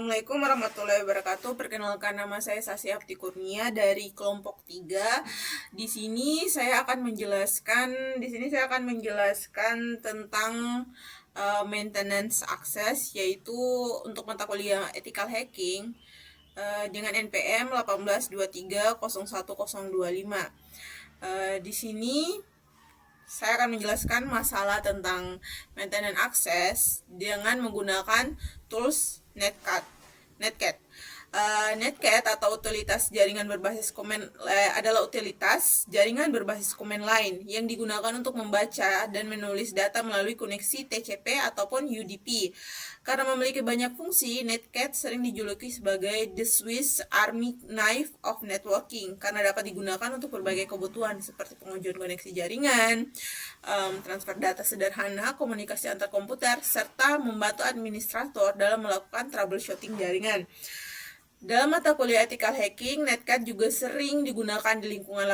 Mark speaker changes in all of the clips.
Speaker 1: Assalamualaikum warahmatullahi wabarakatuh. Perkenalkan, nama saya Sasya Apti Kurnia dari kelompok 3. Di sini saya akan menjelaskan tentang maintenance access, yaitu untuk mata kuliah ethical hacking dengan NPM 1823010025. Di sini saya akan menjelaskan masalah tentang maintenance access dengan menggunakan tools Netcat. Netcat atau utilitas jaringan berbasis adalah utilitas jaringan berbasis command line yang digunakan untuk membaca dan menulis data melalui koneksi TCP ataupun UDP. Karena memiliki banyak fungsi, Netcat sering dijuluki sebagai the Swiss Army knife of networking karena dapat digunakan untuk berbagai kebutuhan seperti pengujian koneksi jaringan, transfer data sederhana, komunikasi antar komputer, serta membantu administrator dalam melakukan troubleshooting jaringan. Dalam mata kuliah ethical hacking, Netcat juga sering digunakan di lingkungan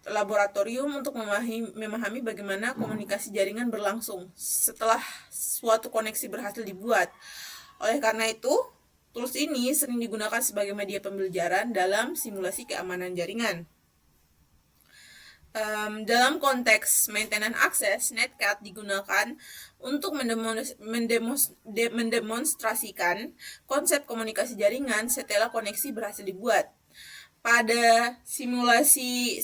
Speaker 1: laboratorium untuk memahami bagaimana komunikasi jaringan berlangsung setelah suatu koneksi berhasil dibuat. Oleh karena itu, tools ini sering digunakan sebagai media pembelajaran dalam simulasi keamanan jaringan. Dalam konteks maintenance access, Netcat digunakan untuk mendemonstrasikan konsep komunikasi jaringan setelah koneksi berhasil dibuat. Pada simulasi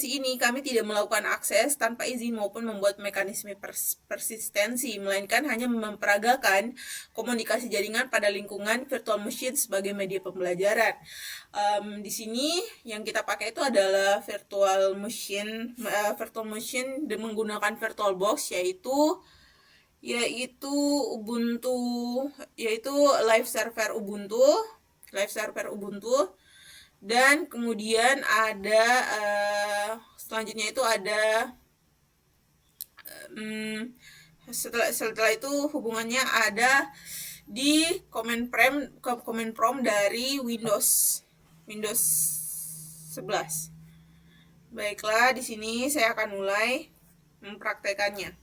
Speaker 1: ini, kami tidak melakukan akses tanpa izin maupun membuat mekanisme persistensi, melainkan hanya memperagakan komunikasi jaringan pada lingkungan virtual machine sebagai media pembelajaran. Di sini yang kita pakai itu adalah virtual machine menggunakan VirtualBox, yaitu live server Ubuntu. Dan kemudian ada selanjutnya itu ada setelah itu hubungannya ada di command prompt dari Windows 11. Baiklah, di sini saya akan mulai mempraktekannya.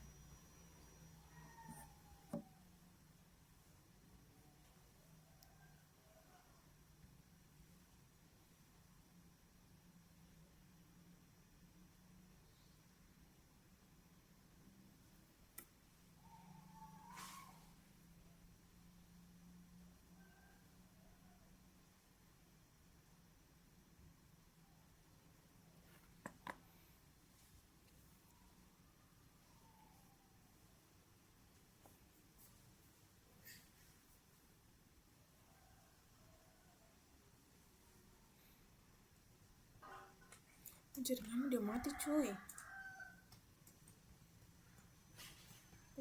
Speaker 1: Jaringan udah mati, cuy.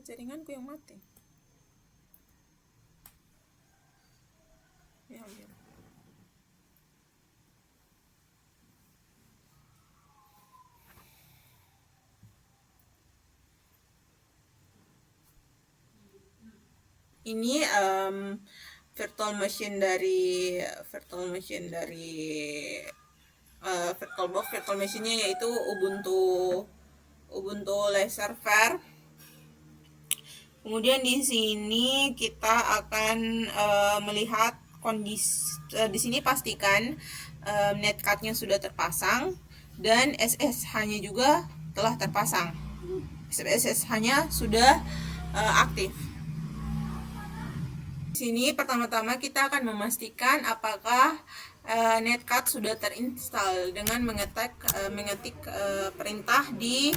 Speaker 1: Jaringanku yang mati. Ya. Ini virtual machine dari VirtualBox. Virtual machine-nya yaitu Ubuntu Live Server. Kemudian di sini kita akan melihat kondisi. Di sini pastikan Netcat-nya sudah terpasang dan SSH-nya juga telah terpasang. SSH-nya sudah aktif. Di sini pertama-tama kita akan memastikan apakah Netcat sudah terinstall dengan mengetik perintah di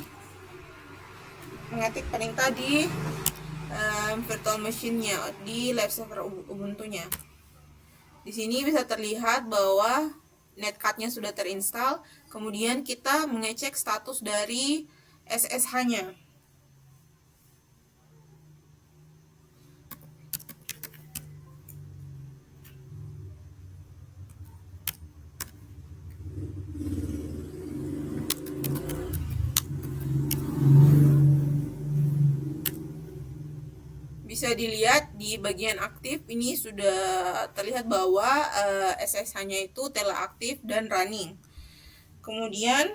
Speaker 1: virtual machine-nya di live server Ubuntu-nya. Di sini bisa terlihat bahwa Netcat-nya sudah terinstall. Kemudian kita mengecek status dari SSH-nya. Bisa dilihat di bagian aktif ini sudah terlihat bahwa SSH-nya itu telah aktif dan running. Kemudian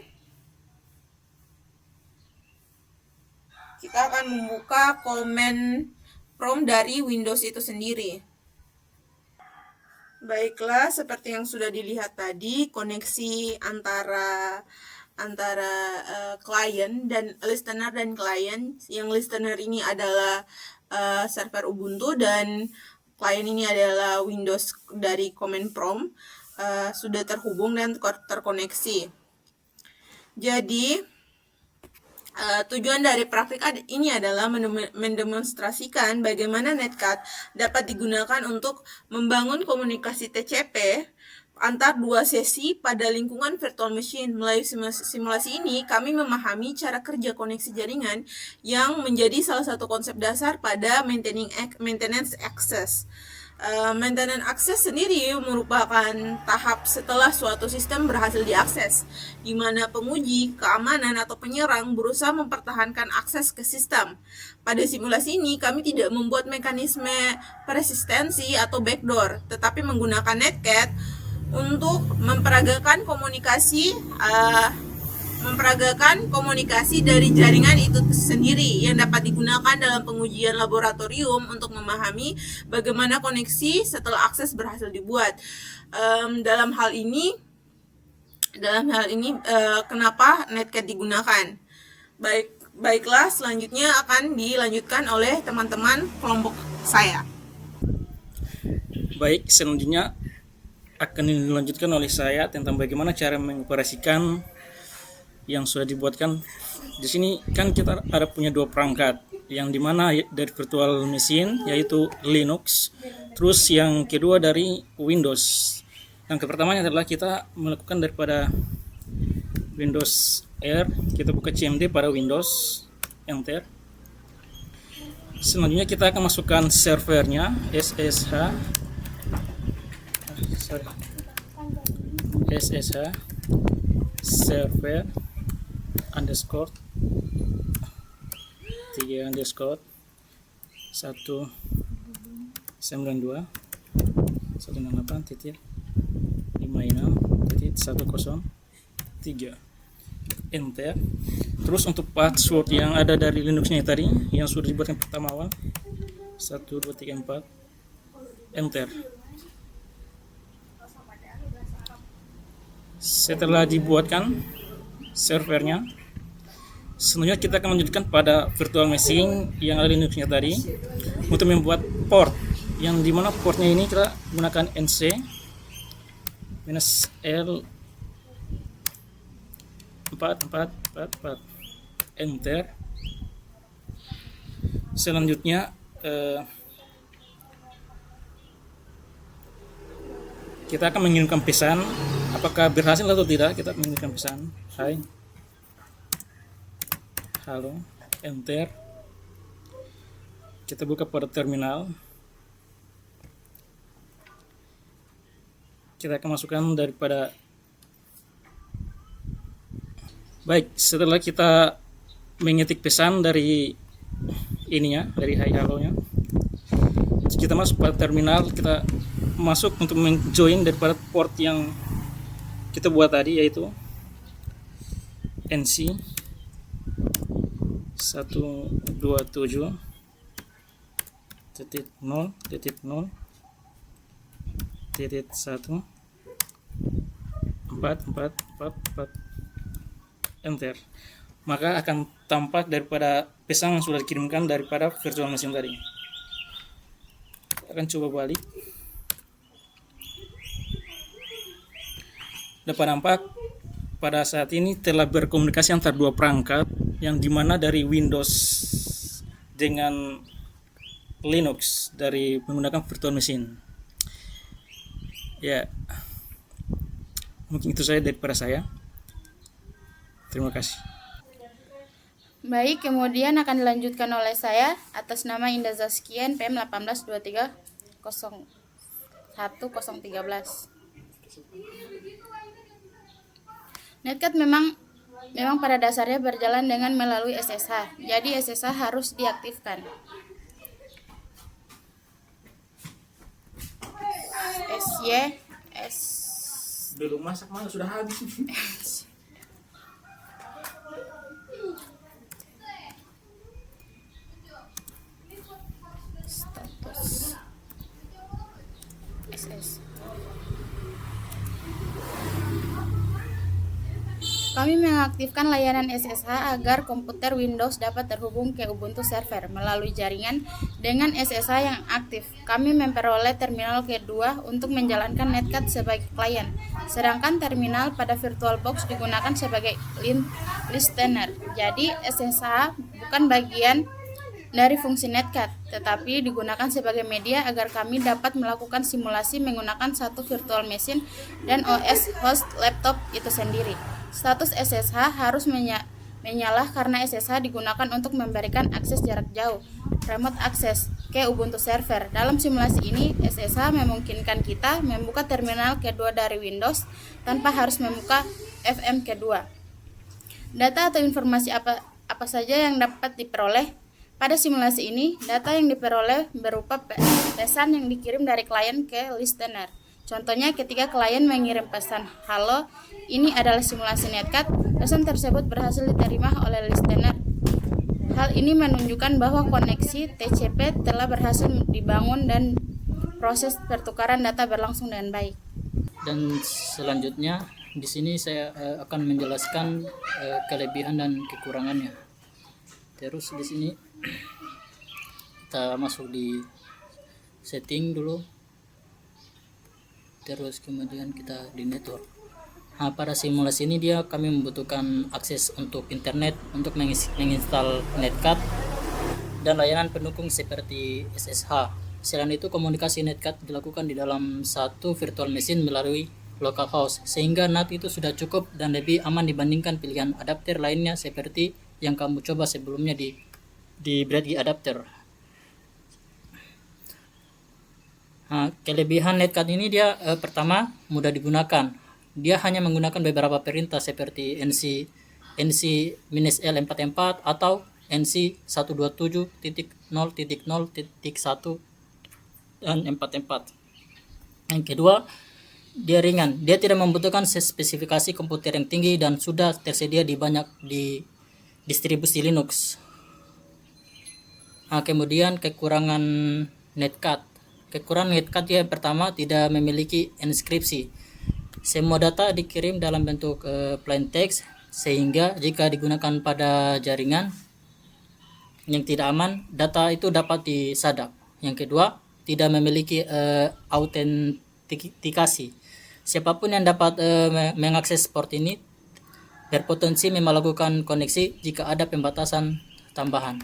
Speaker 1: kita akan membuka command prompt dari Windows itu sendiri. Baiklah, seperti yang sudah dilihat tadi, koneksi antara klien dan listener dan klien. Yang listener ini adalah server Ubuntu dan klien ini adalah Windows dari Command Prompt, sudah terhubung dan terkoneksi. Jadi tujuan dari praktik ini adalah mendemonstrasikan bagaimana Netcat dapat digunakan untuk membangun komunikasi TCP antar dua sesi pada lingkungan virtual machine. Melalui simulasi ini, kami memahami cara kerja koneksi jaringan yang menjadi salah satu konsep dasar pada maintenance access. Maintenance access sendiri merupakan tahap setelah suatu sistem berhasil diakses, di mana penguji, keamanan, atau penyerang berusaha mempertahankan akses ke sistem. Pada simulasi ini, kami tidak membuat mekanisme persistensi atau backdoor, tetapi menggunakan Netcat untuk memperagakan komunikasi dari jaringan itu sendiri yang dapat digunakan dalam pengujian laboratorium untuk memahami bagaimana koneksi setelah akses berhasil dibuat. Dalam hal ini, kenapa Netcat digunakan? Baiklah, selanjutnya akan dilanjutkan oleh teman-teman kelompok saya.
Speaker 2: Baik, selanjutnya akan dilanjutkan oleh saya tentang bagaimana cara mengoperasikan yang sudah dibuatkan. Di sini kan kita ada punya dua perangkat, yang dimana dari virtual machine yaitu Linux, terus yang kedua dari Windows. Yang pertamanya adalah kita melakukan daripada Windows R, kita buka CMD pada Windows, enter. Selanjutnya kita akan masukkan servernya SSH server underscore 3 underscore 192 168 titik 56 titik 103 enter. Terus untuk password yang ada dari Linuxnya tadi yang sudah dibuatkan pertama awal 1 2 3 4 enter. Setelah dibuatkan servernya, selanjutnya kita akan lanjutkan pada virtual machine yang ada di Linuxnya tadi untuk membuat port, yang dimana portnya ini kita gunakan NC -L 4444 enter. Selanjutnya kita akan mengirimkan pesan, apakah berhasil atau tidak. Kita mengirimkan pesan, hai, halo, enter. Kita buka pada terminal, kita akan masukkan daripada. Baik, setelah kita mengetik pesan dari ininya, dari hai halo nya, kita masuk pada terminal, kita masuk untuk menjoin daripada port yang kita buat tadi, yaitu NC 127.0.0.444 enter. Maka akan tampak daripada pesan yang sudah dikirimkan daripada virtual machine tadi. Akan coba balik, dapat nampak pada saat ini telah berkomunikasi antar dua perangkat, yang dimana dari Windows dengan Linux dari menggunakan virtual machine. Ya, mungkin itu saja daripada saya. Terima kasih.
Speaker 3: Baik, kemudian akan dilanjutkan oleh saya atas nama Indah Zaskian, PM 1823011013. Netcat memang pada dasarnya berjalan dengan melalui SSH. Jadi SSH harus diaktifkan.
Speaker 2: Belum masak malah sudah habis.
Speaker 3: Status SS Kami mengaktifkan layanan SSH agar komputer Windows dapat terhubung ke Ubuntu server melalui jaringan dengan SSH yang aktif. Kami memperoleh terminal kedua untuk menjalankan Netcat sebagai klien, sedangkan terminal pada VirtualBox digunakan sebagai listener. Jadi SSH bukan bagian dari fungsi Netcat, tetapi digunakan sebagai media agar kami dapat melakukan simulasi menggunakan satu virtual machine dan OS host laptop itu sendiri. Status SSH harus menyala karena SSH digunakan untuk memberikan akses jarak jauh, remote access, ke Ubuntu server. Dalam simulasi ini, SSH memungkinkan kita membuka terminal kedua dari Windows tanpa harus membuka VM kedua. Data atau informasi apa saja yang dapat diperoleh. Pada simulasi ini, data yang diperoleh berupa pesan yang dikirim dari klien ke listener. Contohnya ketika klien mengirim pesan, "Halo, ini adalah simulasi Netcat," pesan tersebut berhasil diterima oleh listener. Hal ini menunjukkan bahwa koneksi TCP telah berhasil dibangun dan proses pertukaran data berlangsung dengan baik.
Speaker 4: Dan selanjutnya di sini saya akan menjelaskan kelebihan dan kekurangannya. Terus di sini kita masuk di setting dulu, terus kemudian kita di network. Nah, pada simulasi ini kami membutuhkan akses untuk internet untuk menginstal Netcat dan layanan pendukung seperti SSH. Selain itu, komunikasi Netcat dilakukan di dalam satu virtual machine melalui localhost, sehingga NAT itu sudah cukup dan lebih aman dibandingkan pilihan adapter lainnya seperti yang kamu coba sebelumnya di Bradley adapter. Nah, kelebihan Netcat ini pertama mudah digunakan. Dia hanya menggunakan beberapa perintah seperti nc-l44 atau nc127.0.0.1 dan 44. Yang kedua, dia ringan. Dia tidak membutuhkan spesifikasi komputer yang tinggi dan sudah tersedia di banyak distribusi Linux. Nah, kemudian kekurangan Netcat. Kekurangan Netcat yang pertama tidak memiliki enskripsi. Semua data dikirim dalam bentuk plain text, sehingga jika digunakan pada jaringan yang tidak aman, data itu dapat disadap. Yang kedua, tidak memiliki autentikasi. Siapapun yang dapat mengakses port ini berpotensi melakukan koneksi jika ada pembatasan tambahan.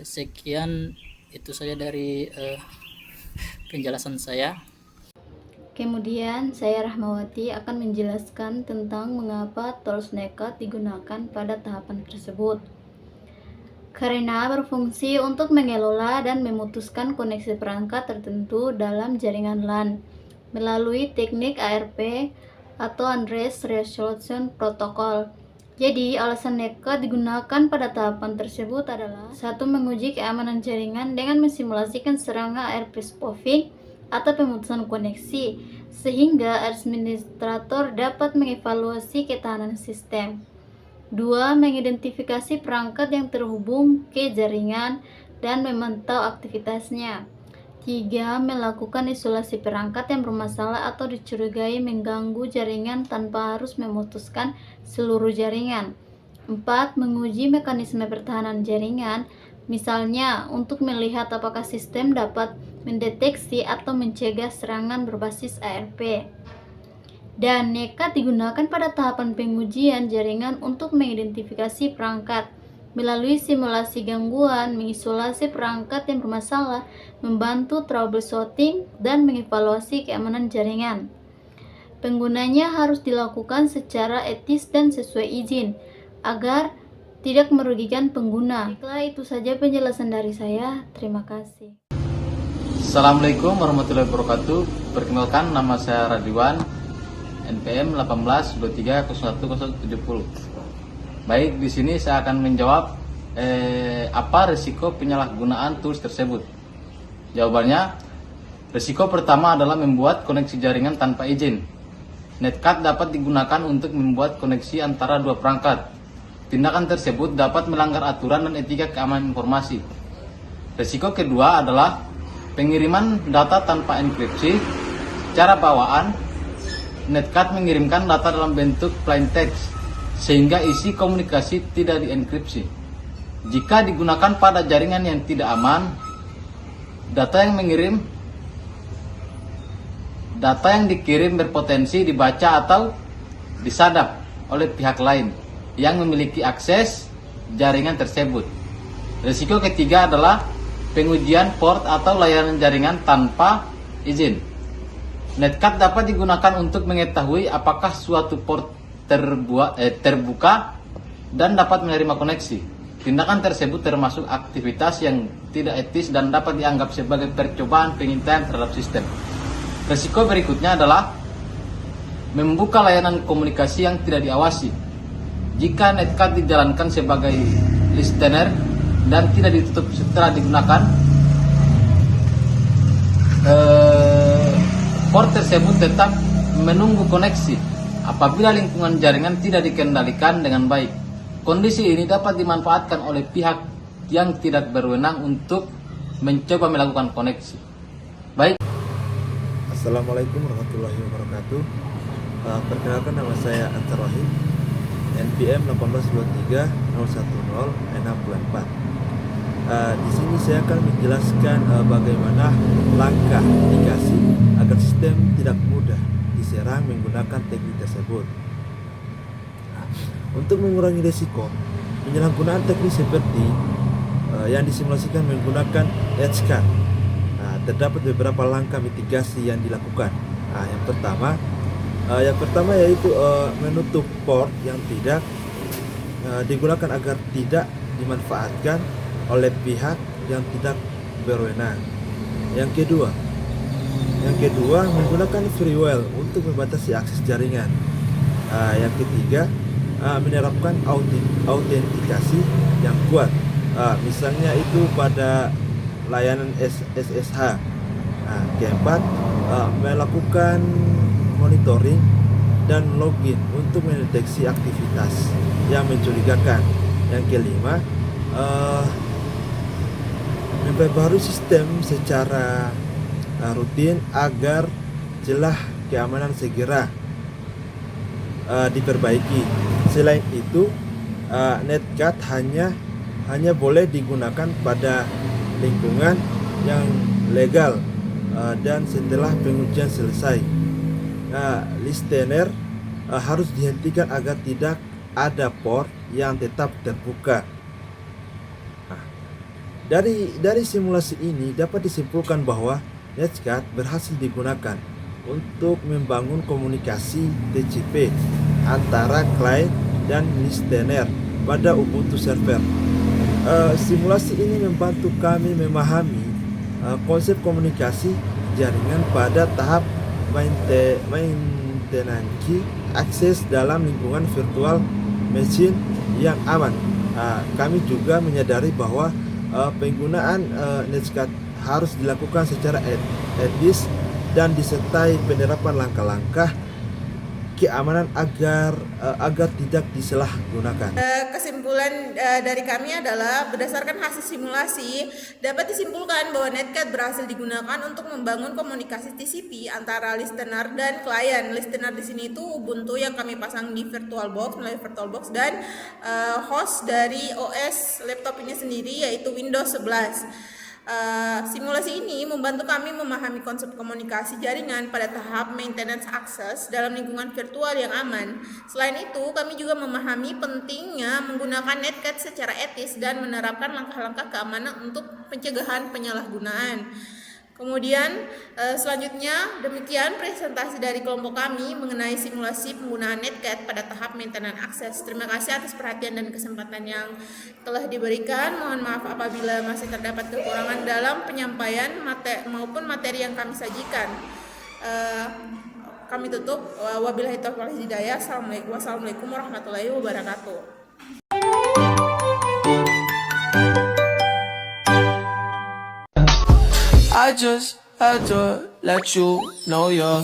Speaker 4: Sekian itu saja dari penjelasan saya.
Speaker 5: Kemudian saya Rahmawati akan menjelaskan tentang mengapa tools Netcat digunakan pada tahapan tersebut. Karena berfungsi untuk mengelola dan memutuskan koneksi perangkat tertentu dalam jaringan LAN melalui teknik ARP atau Address Resolution Protocol. Jadi, alasan Netcat digunakan pada tahapan tersebut adalah: 1. Menguji keamanan jaringan dengan mensimulasikan serangan ARP spoofing atau pemutusan koneksi, sehingga administrator dapat mengevaluasi ketahanan sistem. 2. Mengidentifikasi perangkat yang terhubung ke jaringan dan memantau aktivitasnya. 3. Melakukan isolasi perangkat yang bermasalah atau dicurigai mengganggu jaringan tanpa harus memutuskan seluruh jaringan. 4. Menguji mekanisme pertahanan jaringan, misalnya untuk melihat apakah sistem dapat mendeteksi atau mencegah serangan berbasis ARP. Dan Netcat digunakan pada tahapan pengujian jaringan untuk mengidentifikasi perangkat melalui simulasi gangguan, mengisolasi perangkat yang bermasalah, membantu troubleshooting, dan mengevaluasi keamanan jaringan. Penggunanya harus dilakukan secara etis dan sesuai izin, agar tidak merugikan pengguna. Baiklah, itu saja penjelasan dari saya. Terima kasih.
Speaker 6: Assalamualaikum warahmatullahi wabarakatuh. Perkenalkan, nama saya Radwan, NPM 18230170. Baik, di sini saya akan menjawab apa risiko penyalahgunaan tools tersebut. Jawabannya, risiko pertama adalah membuat koneksi jaringan tanpa izin. Netcat dapat digunakan untuk membuat koneksi antara dua perangkat. Tindakan tersebut dapat melanggar aturan dan etika keamanan informasi. Risiko kedua adalah pengiriman data tanpa enkripsi, cara bawaan, Netcat mengirimkan data dalam bentuk plain text, sehingga isi komunikasi tidak dienkripsi. Jika digunakan pada jaringan yang tidak aman, data yang dikirim berpotensi dibaca atau disadap oleh pihak lain yang memiliki akses jaringan tersebut. Risiko ketiga adalah pengujian port atau layanan jaringan tanpa izin. Netcat dapat digunakan untuk mengetahui apakah suatu port terbuka dan dapat menerima koneksi. Tindakan tersebut termasuk aktivitas yang tidak etis dan dapat dianggap sebagai percobaan pengintaian terhadap sistem. Risiko berikutnya adalah membuka layanan komunikasi yang tidak diawasi. Jika Netcat dijalankan sebagai listener dan tidak ditutup setelah digunakan, port tersebut tetap menunggu koneksi apabila lingkungan jaringan tidak dikendalikan dengan baik. Kondisi ini dapat dimanfaatkan oleh pihak yang tidak berwenang untuk mencoba melakukan koneksi. Baik.
Speaker 7: Assalamualaikum warahmatullahi wabarakatuh. Perkenalkan, nama saya Ansar Wahid, NPM 182301064. Di sini saya akan menjelaskan bagaimana langkah mitigasi agar sistem tidak mudah diserang menggunakan teknik tersebut. Untuk mengurangi risiko penyalahgunaan teknik seperti yang disimulasikan menggunakan Netcat, terdapat beberapa langkah mitigasi yang dilakukan. Yang pertama yaitu menutup port yang tidak digunakan agar tidak dimanfaatkan oleh pihak yang tidak berwenang. Yang kedua menggunakan firewall untuk membatasi akses jaringan. Yang ketiga menerapkan autentikasi yang kuat, misalnya itu pada layanan SSH. Keempat, melakukan monitoring dan login untuk mendeteksi aktivitas yang mencurigakan. Yang kelima, memperbarui sistem secara rutin agar celah keamanan segera diperbaiki. Selain itu, Netcat hanya boleh digunakan pada lingkungan yang legal dan setelah pengujian selesai. Listener harus dihentikan agar tidak ada port yang tetap terbuka. Dari simulasi ini dapat disimpulkan bahwa Netcat berhasil digunakan untuk membangun komunikasi TCP antara klien dan listener pada Ubuntu server. Simulasi ini membantu kami memahami konsep komunikasi jaringan pada tahap maintenance akses dalam lingkungan virtual machine yang aman. Kami juga menyadari bahwa penggunaan Netcat harus dilakukan secara etis dan disertai penerapan langkah-langkah keamanan agar tidak disalahgunakan.
Speaker 1: Kesimpulan dari kami adalah berdasarkan hasil simulasi dapat disimpulkan bahwa Netcat berhasil digunakan untuk membangun komunikasi TCP antara listener dan klien. Listener di sini itu Ubuntu yang kami pasang di VirtualBox melalui VirtualBox dan host dari OS laptop ini sendiri yaitu Windows 11. Simulasi ini membantu kami memahami konsep komunikasi jaringan pada tahap maintenance access dalam lingkungan virtual yang aman. Selain itu, kami juga memahami pentingnya menggunakan Netcat secara etis dan menerapkan langkah-langkah keamanan untuk pencegahan penyalahgunaan. Kemudian selanjutnya demikian presentasi dari kelompok kami mengenai simulasi penggunaan Netcat pada tahap maintenance access. Terima kasih atas perhatian dan kesempatan yang telah diberikan. Mohon maaf apabila masih terdapat kekurangan dalam penyampaian maupun materi yang kami sajikan. Kami tutup. Wabillahi taufiq wal hidayah. Wassalamualaikum warahmatullahi wabarakatuh.
Speaker 8: I just had to let you know you're